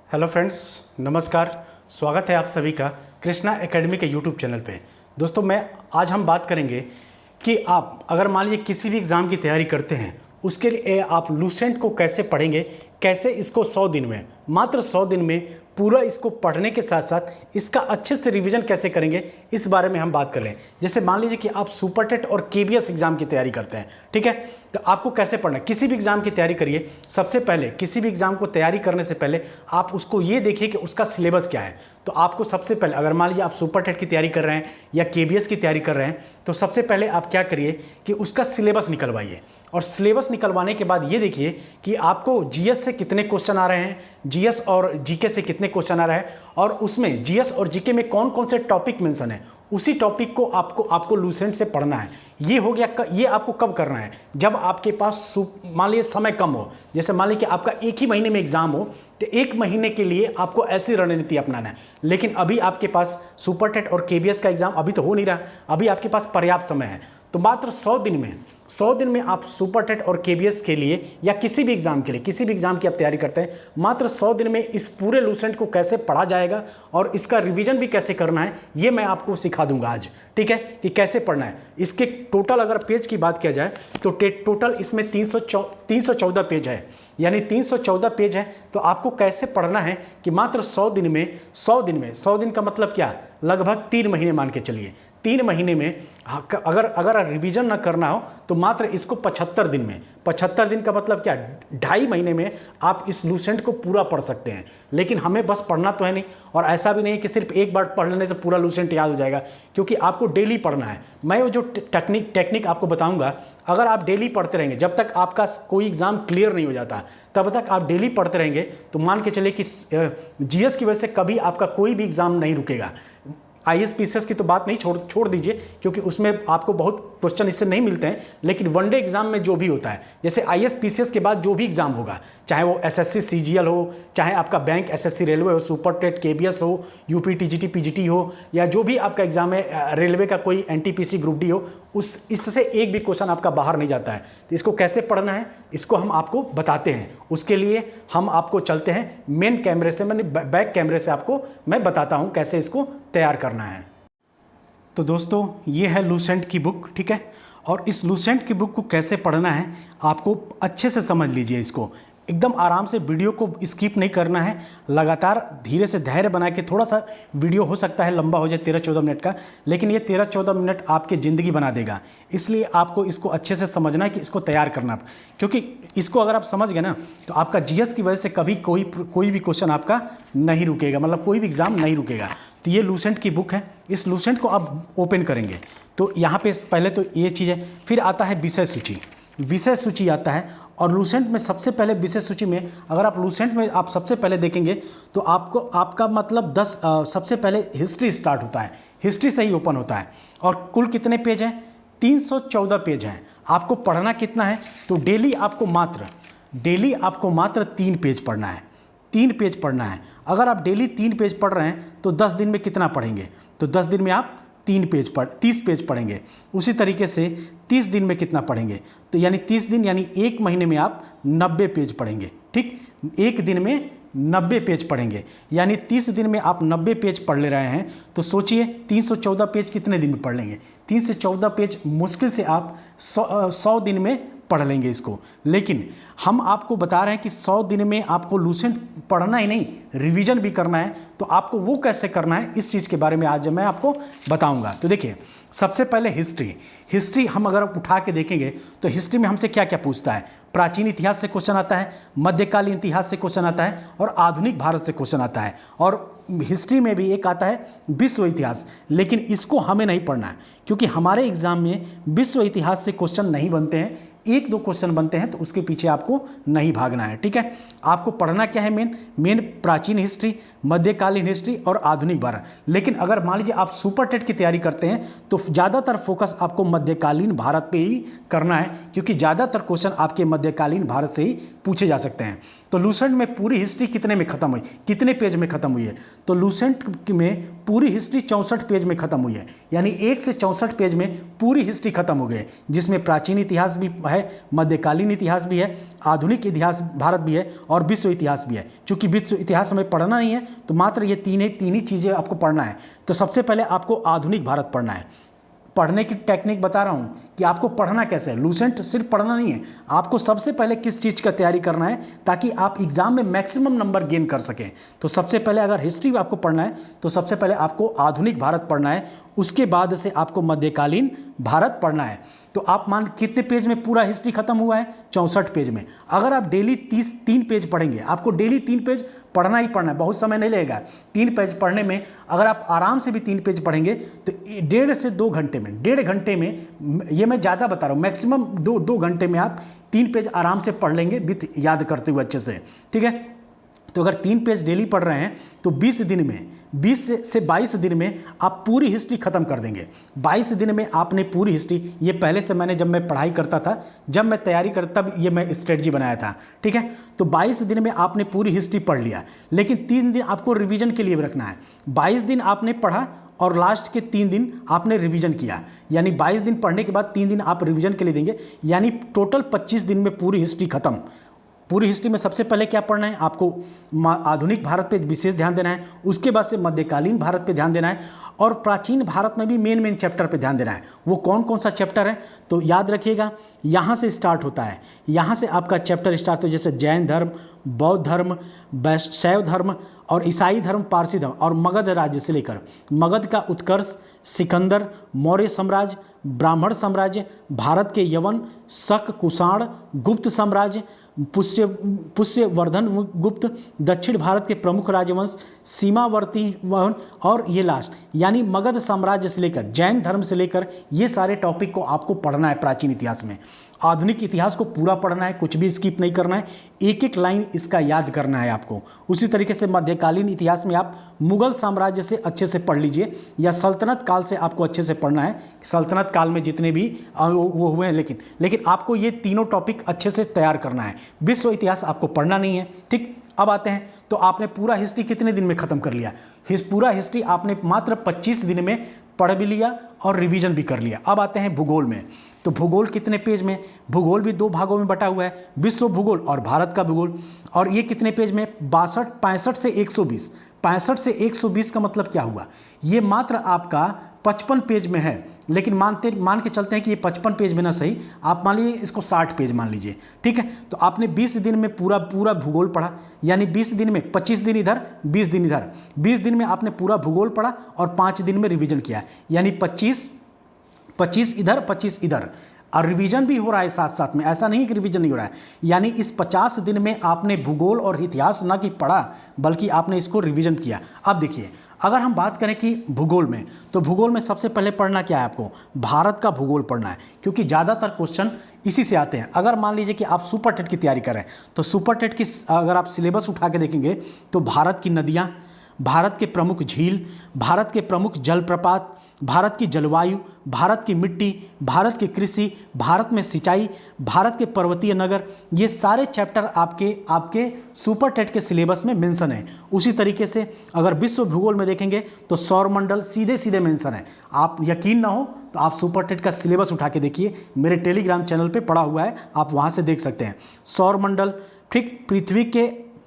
Hello friends, नमस्कार। स्वागत है आप सभी का कृष्णा एकेडमी के यूट्यूब चैनल पे। दोस्तों आज हम बात करेंगे कि आप अगर मान लीजिए किसी भी एग्ज़ाम की तैयारी करते हैं, उसके लिए आप लूसेंट को कैसे पढ़ेंगे, कैसे इसको 100 दिन में, मात्र 100 दिन में पूरा इसको पढ़ने के साथ साथ इसका अच्छे से रिवीजन कैसे करेंगे, इस बारे में हम बात कर रहे हैं। जैसे मान लीजिए कि आप सुपर टेट और केबीएस एग्जाम की तैयारी करते हैं, ठीक है, तो आपको कैसे पढ़ना है। किसी भी एग्जाम की तैयारी करिए, सबसे पहले किसी भी एग्जाम को तैयारी करने से पहले आप उसको ये देखिए कि उसका सिलेबस क्या है। तो आपको सबसे पहले, अगर मान लीजिए आप सुपर टेट की तैयारी कर रहे हैं या केबीएस की तैयारी कर रहे हैं, तो सबसे पहले आप क्या करिए कि उसका सिलेबस निकलवाइए। और सिलेबस निकलवाने के बाद ये देखिए कि आपको जीएस से कितने क्वेश्चन आ रहे हैं, जीएस और जीके से कितने क्वेश्चन आ रहे हैं, और उसमें जीएस और जीके में कौन कौन से टॉपिक मेंशन है, उसी टॉपिक को आपको लूसेंट से पढ़ना है। ये हो गया। ये आपको कब करना है? जब आपके पास मान लीजिए समय कम हो। जैसे मान लीजिए कि आपका एक ही महीने में एग्जाम हो, तो एक महीने के लिए आपको ऐसी रणनीति अपनाना है। लेकिन अभी आपके पास सुपर टेट और केबीएस का एग्जाम अभी तो हो नहीं रहा, अभी आपके पास पर्याप्त समय है। तो मात्र 100 दिन में आप सुपर टेट और केबीएस के लिए या किसी भी एग्जाम के लिए, किसी भी एग्जाम की आप तैयारी करते हैं, मात्र 100 दिन में इस पूरे लूसेंट को कैसे पढ़ा जाएगा और इसका रिवीजन भी कैसे करना है, ये मैं आपको सिखा दूंगा आज, ठीक है, कि कैसे पढ़ना है। इसके टोटल अगर पेज की बात किया जाए तो टोटल इसमें 314 पेज है, यानी 314 पेज है। तो आपको कैसे पढ़ना है कि मात्र 100 दिन में 100 दिन का मतलब क्या, लगभग 3 महीने मान के चलिए। 3 महीने में अगर रिवीजन ना करना हो तो मात्र इसको 75 दिन में, 75 दिन का मतलब क्या, 2.5 महीने में आप इस लूसेंट को पूरा पढ़ सकते हैं। लेकिन हमें बस पढ़ना तो है नहीं, और ऐसा भी नहीं है कि सिर्फ एक बार पढ़ लेने से पूरा लूसेंट याद हो जाएगा, क्योंकि आपको डेली पढ़ना है। मैं वो जो टेक्निक आपको बताऊंगा, अगर आप डेली पढ़ते रहेंगे, जब तक आपका कोई एग्जाम क्लियर नहीं हो जाता तब तक आप डेली पढ़ते रहेंगे, तो मान के चलिए कि जीएस की वजह से कभी आपका कोई भी एग्जाम नहीं रुकेगा। आईएएस पीसीएस की तो बात नहीं, छोड़ दीजिए, क्योंकि उसमें आपको बहुत क्वेश्चन इससे नहीं मिलते हैं। लेकिन वनडे एग्जाम में जो भी होता है, जैसे आईएएस पीसीएस के बाद जो भी एग्जाम होगा, चाहे वो एसएससी सीजीएल हो, चाहे आपका बैंक एसएससी रेलवे हो, सुपर टेट केबीएस हो, यूपी टीजीटी पीजीटी हो, या जो भी आपका एग्जाम है रेलवे का कोई एनटीपीसी ग्रुप डी हो, इससे एक भी क्वेश्चन आपका बाहर नहीं जाता है। तो इसको कैसे पढ़ना है, इसको हम आपको बताते हैं। उसके लिए हम आपको चलते हैं मेन कैमरे से, मैंने बैक कैमरे से आपको मैं बताता हूँ कैसे इसको तैयार करना है। तो दोस्तों, ये है लूसेंट की बुक, ठीक है, और इस लूसेंट की बुक को कैसे पढ़ना है आपको अच्छे से समझ लीजिए। इसको एकदम आराम से, वीडियो को स्किप नहीं करना है, लगातार धीरे से धैर्य बना के। थोड़ा सा वीडियो हो सकता है लंबा हो जाए, 13-14 मिनट का, लेकिन ये 13-14 मिनट आपकी ज़िंदगी बना देगा। इसलिए आपको इसको अच्छे से समझना है कि इसको तैयार करना, क्योंकि इसको अगर आप समझ गए ना, तो आपका जीएस की वजह से कभी कोई भी क्वेश्चन आपका नहीं रुकेगा, मतलब कोई भी एग्ज़ाम नहीं रुकेगा। तो ये लूसेंट की बुक है, इस लूसेंट को आप ओपन करेंगे तो यहाँ पे पहले तो ये चीज़ है, फिर आता है विषय सूची आता है। और लूसेंट में सबसे पहले विषय सूची में, अगर आप लूसेंट में आप सबसे पहले देखेंगे तो आपका मतलब 10 सबसे पहले हिस्ट्री स्टार्ट होता है, हिस्ट्री से ही ओपन होता है। और कुल कितने पेज हैं? 314 पेज हैं। आपको पढ़ना कितना है? तो डेली आपको मात्र 3 पेज पढ़ना है, 3 पेज पढ़ना है। अगर आप डेली 3 पेज पढ़ रहे हैं तो 10 दिन में कितना पढ़ेंगे? तो 10 दिन में आप 30 पेज पढ़ेंगे। उसी तरीके से 30 दिन में कितना पढ़ेंगे? तो यानी 30 दिन यानी एक महीने में आप 90 पेज पढ़ेंगे, ठीक, एक दिन में 90 पेज पढ़ेंगे, यानी 30 दिन में आप 90 पेज पढ़ ले रहे हैं। तो सोचिए 314 पेज कितने दिन में पढ़ लेंगे? 3 से 14 पेज मुश्किल से आप 100 दिन में पढ़ लेंगे इसको। लेकिन हम आपको बता रहे हैं कि 100 दिन में आपको लूसेंट पढ़ना ही नहीं, रिवीजन भी करना है। तो आपको वो कैसे करना है, इस चीज़ के बारे में आज मैं आपको बताऊंगा। तो देखिए, सबसे पहले हिस्ट्री हम अगर उठा के देखेंगे तो हिस्ट्री में हमसे क्या क्या पूछता है? प्राचीन इतिहास से क्वेश्चन आता है, मध्यकालीन इतिहास से क्वेश्चन आता है, और आधुनिक भारत से क्वेश्चन आता है। और हिस्ट्री में भी एक आता है विश्व इतिहास, लेकिन इसको हमें नहीं पढ़ना है, क्योंकि हमारे एग्जाम में विश्व इतिहास से क्वेश्चन नहीं बनते हैं, 1-2 क्वेश्चन बनते हैं, तो उसके पीछे आपको नहीं भागना है, ठीक है। आपको पढ़ना क्या है? मेन प्राचीन हिस्ट्री, मध्यकालीन हिस्ट्री और आधुनिक भारत। लेकिन अगर मान लीजिए आप सुपर टेट की तैयारी करते हैं तो ज़्यादातर फोकस आपको मध्यकालीन भारत पे ही करना है, क्योंकि ज़्यादातर क्वेश्चन आपके मध्यकालीन भारत से ही पूछे जा सकते हैं। तो लूसेंट में पूरी हिस्ट्री कितने में ख़त्म हुई, कितने पेज में ख़त्म हुई है? तो लूसेंट में पूरी हिस्ट्री 64 पेज में ख़त्म हुई है, यानी 1 से 64 पेज में पूरी हिस्ट्री खत्म हो गई, जिसमें प्राचीन इतिहास भी है, है, मध्यकालीन इतिहास भी है, आधुनिक इतिहास भारत भी है और विश्व इतिहास भी है। चूंकि विश्व इतिहास हमें पढ़ना नहीं है तो मात्र ये तीन ही चीज़ें आपको पढ़ना है। तो सबसे पहले आपको आधुनिक भारत पढ़ना है। पढ़ने की टेक्निक बता रहा हूँ कि आपको पढ़ना कैसे है। लूसेंट सिर्फ पढ़ना नहीं है, आपको सबसे पहले किस चीज़ का तैयारी करना है ताकि आप एग्जाम में मैक्सिमम नंबर गेन कर सकें। तो सबसे पहले अगर हिस्ट्री आपको पढ़ना है तो सबसे पहले आपको आधुनिक भारत पढ़ना है, उसके बाद से आपको मध्यकालीन भारत पढ़ना है। तो आप मान कितने पेज में पूरा हिस्ट्री खत्म हुआ है? 64 पेज में। अगर आप डेली 3 पेज पढ़ेंगे, आपको डेली 3 पेज पढ़ना ही पढ़ना है, बहुत समय नहीं लगेगा 3 पेज पढ़ने में। अगर आप आराम से भी 3 पेज पढ़ेंगे तो 1.5 से 2 घंटे में, 1.5 घंटे में, ये मैं ज़्यादा बता रहा हूँ, मैक्सिमम 2 घंटे में आप 3 पेज आराम से पढ़ लेंगे विथ याद करते हुए अच्छे से, ठीक है। तो अगर 3 पेज डेली पढ़ रहे हैं तो 20 दिन में, 20 से 22 दिन में आप पूरी हिस्ट्री खत्म कर देंगे। 22 दिन में आपने पूरी हिस्ट्री, ये पहले से मैंने जब मैं पढ़ाई करता था, जब मैं तैयारी करता तब ये मैं स्ट्रेटजी बनाया था, ठीक है। तो 22 दिन में आपने पूरी हिस्ट्री पढ़ लिया, लेकिन 3 दिन आपको रिवीजन के लिए भी रखना है। 22 दिन आपने पढ़ा और लास्ट के 3 दिन आपने रिवीजन किया, यानी 22 दिन पढ़ने के बाद 3 दिन आप रिवीजन के लिए देंगे, यानी टोटल 25 दिन में पूरी हिस्ट्री खत्म। पूरी हिस्ट्री में सबसे पहले क्या पढ़ना है? आपको आधुनिक भारत पे विशेष ध्यान देना है, उसके बाद से मध्यकालीन भारत पे ध्यान देना है और प्राचीन भारत में भी मेन चैप्टर पे ध्यान देना है। वो कौन कौन सा चैप्टर है तो याद रखिएगा, यहाँ से स्टार्ट होता है, यहाँ से आपका चैप्टर स्टार्ट हो, जैसे जैन धर्म, बौद्ध धर्म, शैव धर्म और ईसाई धर्म, पारसी धर्म और मगध राज्य से लेकर मगध का उत्कर्ष, सिकंदर, मौर्य साम्राज्य, ब्राह्मण साम्राज्य, भारत के यवन, शक, कुषाण, गुप्त साम्राज्य, पुष्यवर्धन गुप्त, दक्षिण भारत के प्रमुख राजवंश, सीमावर्ती वन और ये लास्ट यानी मगध साम्राज्य से लेकर जैन धर्म से लेकर ये सारे टॉपिक को आपको पढ़ना है प्राचीन इतिहास में। आधुनिक इतिहास को पूरा पढ़ना है, कुछ भी स्किप नहीं करना है, एक एक लाइन इसका याद करना है आपको। उसी तरीके से मध्यकालीन इतिहास में आप मुगल साम्राज्य से अच्छे से पढ़ लीजिए या सल्तनत काल से आपको अच्छे से पढ़ना है, सल्तनत काल में जितने भी वो हुए हैं, लेकिन आपको ये तीनों टॉपिक अच्छे से तैयार करना है। विश्व इतिहास आपको पढ़ना नहीं है, ठीक। अब आते हैं तो आपने पूरा हिस्ट्री कितने दिन में ख़त्म कर लिया? पूरा हिस्ट्री आपने मात्र 25 दिन में पढ़ भी लिया और रिवीजन भी कर लिया। अब आते हैं भूगोल में। तो भूगोल कितने पेज में? भूगोल भी 2 भागों में बटा हुआ है, विश्व भूगोल और भारत का भूगोल। और ये कितने पेज में? 65 से 120। 65 से 120 का मतलब क्या हुआ? ये मात्र आपका 55 पेज में है, लेकिन मान के चलते हैं कि ये 55 पेज में ना सही, आप मान लीजिए इसको 60 पेज मान लीजिए, ठीक है। तो आपने 20 दिन में पूरा भूगोल पढ़ा, यानी 20 दिन में 25 दिन इधर 20 दिन इधर, 20 दिन में आपने पूरा भूगोल पढ़ा और 5 दिन में रिवीजन किया, यानी 25 इधर 25 इधर, और रिवीजन भी हो रहा है साथ साथ में, ऐसा नहीं कि रिवीजन नहीं हो रहा है। यानी इस 50 दिन में आपने भूगोल और इतिहास ना कि पढ़ा बल्कि आपने इसको रिवीजन किया। अब देखिए, अगर हम बात करें कि भूगोल में, तो भूगोल में सबसे पहले पढ़ना क्या है आपको? भारत का भूगोल पढ़ना है, क्योंकि ज़्यादातर क्वेश्चन इसी से आते हैं। अगर मान लीजिए कि आप सुपर टेट की तैयारी कर रहे हैं तो सुपर टेट की अगर आप सिलेबस उठा के देखेंगे तो भारत की नदियाँ, भारत के प्रमुख झील, भारत के प्रमुख जलप्रपात, भारत की जलवायु, भारत की मिट्टी, भारत की कृषि, भारत में सिंचाई, भारत के पर्वतीय नगर, ये सारे चैप्टर आपके सुपर टेट के सिलेबस में मेंशन है। उसी तरीके से अगर विश्व भूगोल में देखेंगे तो सौरमंडल सीधे मेंशन है। आप यकीन ना हो तो आप सुपर टेट का सिलेबस उठा के देखिए, मेरे टेलीग्राम चैनल पे पड़ा हुआ है, आप वहाँ से देख सकते हैं। सौरमंडल, ठीक,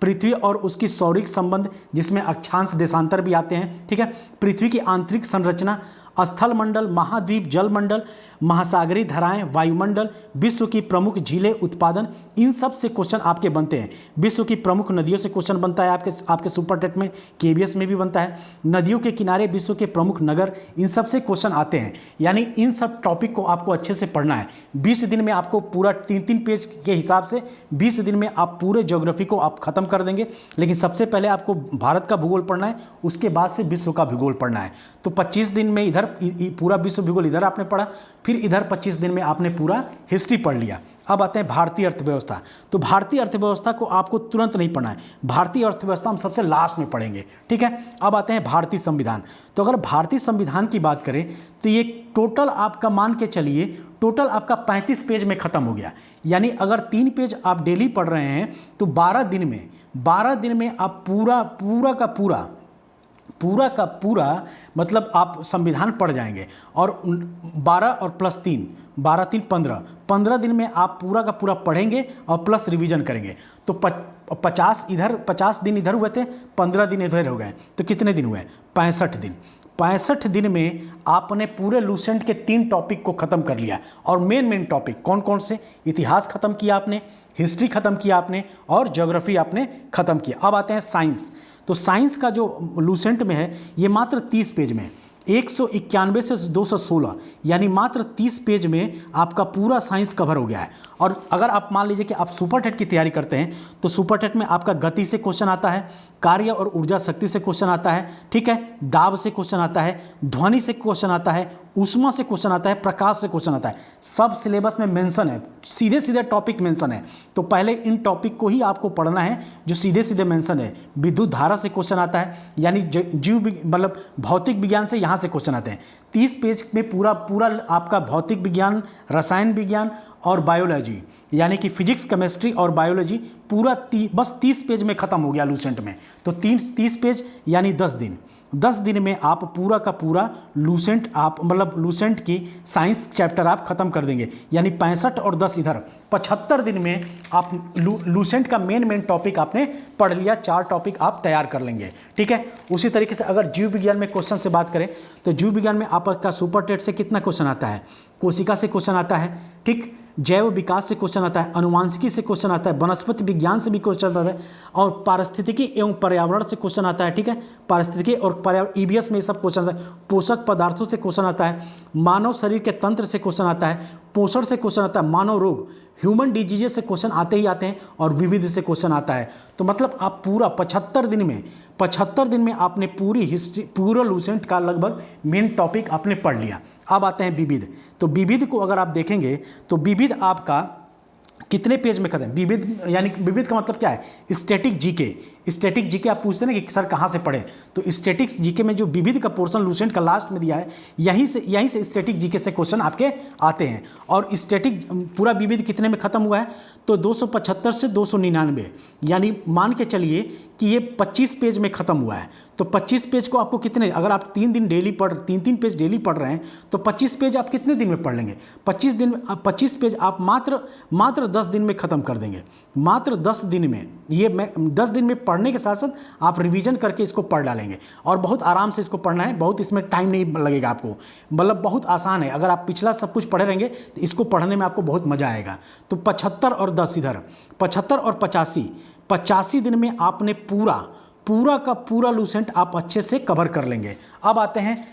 पृथ्वी और उसकी सौरिक संबंध जिसमें अक्षांश देशांतर भी आते हैं, ठीक है। पृथ्वी की आंतरिक संरचना, स्थल मंडल, महाद्वीप, जल मंडल, महासागरीय धाराएं, वायुमंडल, विश्व की प्रमुख झीलें, उत्पादन, इन सब से क्वेश्चन आपके बनते हैं। विश्व की प्रमुख नदियों से क्वेश्चन बनता है आपके सुपर टेट में, केवीएस में भी बनता है। नदियों के किनारे विश्व के प्रमुख नगर, इन सब से क्वेश्चन आते हैं। यानी इन सब टॉपिक को आपको अच्छे से पढ़ना है। 20 दिन में आपको पूरा 3-3 पेज के हिसाब से 20 दिन में आप पूरे ज्योग्राफी को आप खत्म कर देंगे। लेकिन सबसे पहले आपको भारत का भूगोल पढ़ना है, उसके बाद से विश्व का भूगोल पढ़ना है। तो 25 दिन में इधर पूरा विश्व भूगोल इधर आपने पढ़ा, फिर इधर 25 दिन में आपने पूरा हिस्ट्री पढ़ लिया। अब आते हैं भारतीय अर्थव्यवस्था। तो भारतीय अर्थव्यवस्था को आपको तुरंत नहीं पढ़ना है, भारतीय अर्थव्यवस्था हम सबसे लास्ट में पढ़ेंगे, ठीक है। अब आते हैं भारतीय संविधान। तो अगर भारतीय संविधान की बात करें तो ये टोटल आपका मान के चलिए, टोटल आपका 35 पेज में ख़त्म हो गया। यानी अगर 3 पेज आप डेली पढ़ रहे हैं तो 12 दिन में आप पूरा पूरा का पूरा मतलब आप संविधान पढ़ जाएंगे और 12 और प्लस 3, 12 3 15 दिन में आप पूरा का पूरा पढ़ेंगे और प्लस रिवीजन करेंगे। तो 50 दिन इधर हुए थे, 15 दिन इधर हो गए, तो कितने दिन हुए? 65 दिन। 65 दिन में आपने पूरे लूसेंट के 3 टॉपिक को ख़त्म कर लिया। और मेन टॉपिक कौन कौन से? इतिहास ख़त्म किया आपने, हिस्ट्री ख़त्म किया आपने, और ज्योग्राफी आपने ख़त्म किया। अब आते हैं साइंस। तो साइंस का जो लूसेंट में है ये मात्र 30 पेज में, 191 से 216, यानी मात्र 30 पेज में आपका पूरा साइंस कवर हो गया है। और अगर आप मान लीजिए कि आप सुपर टेट की तैयारी करते हैं तो सुपर टेट में आपका गति से क्वेश्चन आता है, कार्य और ऊर्जा शक्ति से क्वेश्चन आता है, ठीक है, दाब से क्वेश्चन आता है, ध्वनि से क्वेश्चन आता है, ऊष्मा से क्वेश्चन आता है, प्रकाश से क्वेश्चन आता है। सब सिलेबस में मेंशन है, सीधे सीधे टॉपिक मेंशन है। तो पहले इन टॉपिक को ही आपको पढ़ना है जो सीधे सीधे मेंशन है। विद्युत धारा से क्वेश्चन आता है, यानी जीव मतलब भौतिक विज्ञान से यहाँ से क्वेश्चन आते हैं। 30 पेज में पूरा आपका भौतिक विज्ञान, रसायन विज्ञान और बायोलॉजी, यानी कि फिजिक्स, केमिस्ट्री और बायोलॉजी पूरा बस 30 पेज में ख़त्म हो गया लूसेंट में। तो 30 पेज यानी 10 दिन में आप पूरा का पूरा लूसेंट लूसेंट की साइंस चैप्टर आप ख़त्म कर देंगे। यानी 65 और 10 इधर, 75 दिन में आप लूसेंट का मेन टॉपिक आपने पढ़ लिया, 4 टॉपिक आप तैयार कर लेंगे, ठीक है। उसी तरीके से अगर जीव विज्ञान में क्वेश्चन से बात करें तो जीव विज्ञान में आपका सुपर टेट से कितना क्वेश्चन आता है? कोशिका से क्वेश्चन आता है, ठीक, जैव विकास से क्वेश्चन आता है, अनुवांशिकी से क्वेश्चन आता है, वनस्पति विज्ञान से भी क्वेश्चन आता है, और पारिस्थितिकी एवं पर्यावरण से क्वेश्चन आता है, ठीक है, पारिस्थितिकी और पर्यावरण ईवीएस में सब क्वेश्चन आता है। पोषक पदार्थों से क्वेश्चन आता है, मानव शरीर के तंत्र से क्वेश्चन आता है, पोषण से क्वेश्चन आता है, मानव रोग, ह्यूमन डिजीजेस से क्वेश्चन आते ही आते हैं, और विविध से क्वेश्चन आता है। तो मतलब आप पूरा 75 दिन में आपने पूरी हिस्ट्री, पूरा लूसेंट का लगभग मेन टॉपिक आपने पढ़ लिया। अब आते हैं विविध। तो विविध को अगर आप देखेंगे तो विविध आपका कितने पेज में खत्म? विविध यानी विविध का मतलब क्या है? स्टैटिक जीके आप पूछते हैं ना कि सर कहाँ से पढ़े, तो स्टैटिक्स जीके में जो विविध का पोर्शन लूसेंट का लास्ट में दिया है, यहीं से स्टैटिक जीके से क्वेश्चन आपके आते हैं। और स्टैटिक पूरा विविध कितने में ख़त्म हुआ है? तो 275 से 299, यानी मान के चलिए कि ये 25 पेज में ख़त्म हुआ है। तो 25 पेज को आपको कितने, अगर आप 3 पेज डेली पढ़ रहे हैं तो 25 पेज आप कितने दिन में पढ़ लेंगे? 25 पेज आप मात्र 10 दिन में ख़त्म कर देंगे। मात्र 10 दिन में, ये 10 दिन में पढ़ने के साथ साथ आप रिवीजन करके इसको पढ़ डालेंगे, और बहुत आराम से इसको पढ़ना है, बहुत इसमें टाइम नहीं लगेगा आपको, मतलब बहुत आसान है। अगर आप पिछला सब कुछ पढ़े रहेंगे तो इसको पढ़ने में आपको बहुत मज़ा आएगा। तो 75 और 10 इधर, 75 और 85 दिन में आपने पूरा का पूरा लूसेंट आप अच्छे से कवर कर लेंगे। अब आते हैं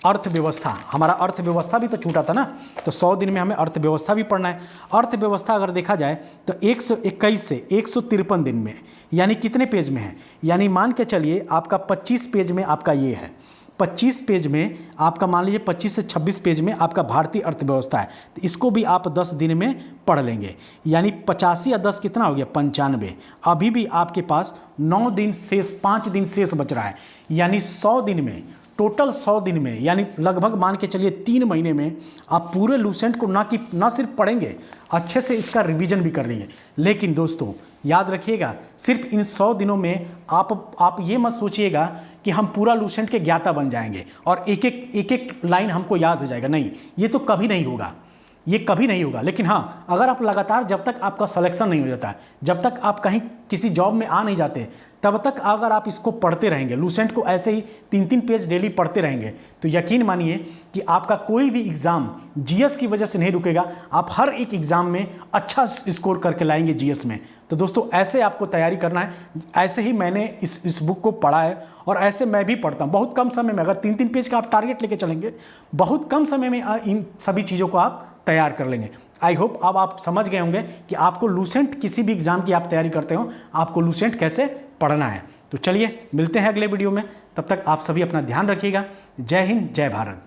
अर्थव्यवस्था। हमारा अर्थव्यवस्था भी तो छूटा था ना, तो 100 दिन में हमें अर्थव्यवस्था भी पढ़ना है। अर्थव्यवस्था अगर देखा जाए तो 121 से 153 दिन में, यानी कितने पेज में है? यानी मान के चलिए आपका 25 पेज में आपका ये है, 25 पेज में आपका मान लीजिए 25 से 26 पेज में आपका भारतीय अर्थव्यवस्था है। तो इसको भी आप 10 दिन में पढ़ लेंगे, यानी 85 या 10 कितना हो गया? 95। अभी भी आपके पास 9 दिन शेष, 5 दिन शेष बच रहा है, यानी 100 दिन में, टोटल 100 दिन में, यानी लगभग मान के चलिए 3 महीने में आप पूरे लूसेंट को ना सिर्फ पढ़ेंगे, अच्छे से इसका रिवीजन भी कर लेंगे। लेकिन दोस्तों याद रखिएगा, सिर्फ इन 100 दिनों में आप ये मत सोचिएगा कि हम पूरा लूसेंट के ज्ञाता बन जाएंगे और एक एक लाइन हमको याद हो जाएगा। नहीं, ये तो कभी नहीं होगा, ये कभी नहीं होगा। लेकिन हाँ, अगर आप लगातार, जब तक आपका सिलेक्शन नहीं हो जाता, जब तक आप कहीं किसी जॉब में आ नहीं जाते, तब तक अगर आप इसको पढ़ते रहेंगे, लूसेंट को ऐसे ही 3 पेज डेली पढ़ते रहेंगे, तो यकीन मानिए कि आपका कोई भी एग्ज़ाम जीएस की वजह से नहीं रुकेगा। आप हर एक एग्ज़ाम में अच्छा स्कोर करके लाएंगे जीएस में। तो दोस्तों ऐसे आपको तैयारी करना है। ऐसे ही मैंने इस बुक को पढ़ा है और ऐसे मैं भी पढ़ता हूँ। बहुत कम समय में, अगर 3 पेज का आप टारगेट लेके चलेंगे, बहुत कम समय में इन सभी चीज़ों को आप तैयार कर लेंगे। आई होप अब आप समझ गए होंगे कि आपको लूसेंट, किसी भी एग्ज़ाम की आप तैयारी करते हो, आपको लूसेंट कैसे पढ़ना है। तो चलिए मिलते हैं अगले वीडियो में, तब तक आप सभी अपना ध्यान रखिएगा। जय हिंद, जय भारत।